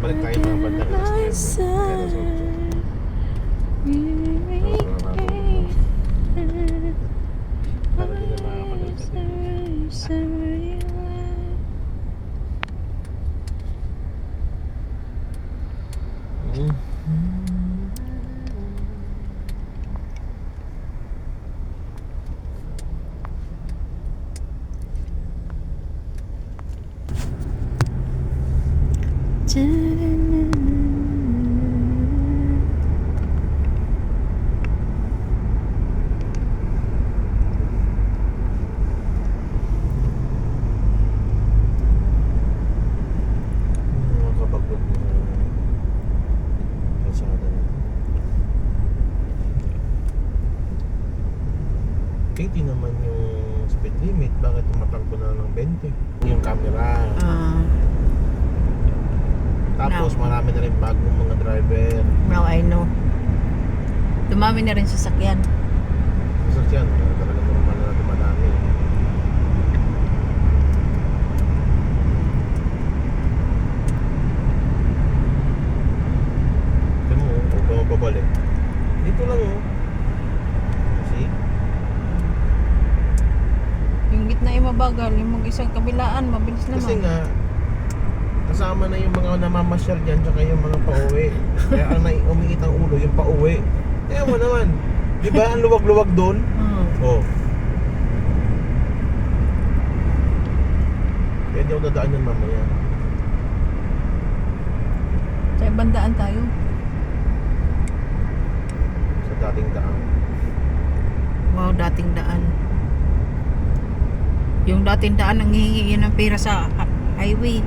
Balik tayo mga bandang alas 9. Alas 8. Para din na makakapagalitan. Naman yung speed limit, bakit tumatakbo na ng 20? Yung camera. Tapos Now, marami na rin bagong mga driver. now I know. Dumami na rin sasakyan. Sasakyan, talaga normal na dumadami. Ito mo, huwag ka mababalik. Dito lang oh. See? Yung gitna ay mabagal, yung mag-isang kabilaan, mabilis naman. Kasi nga, kasama na yung mga namamasyal dyan tsaka yung mga pauwi. Kaya ang umiit ang ulo yung pauwi. Kaya mo naman, di ba ang luwag-luwag doon? Oh. Kaya di ako dadaan yan mamaya. Sa ibang daan tayo. Sa dating daan. Wow, dating daan. Yung dating daan, nanghihingi yun ng pera sa highway.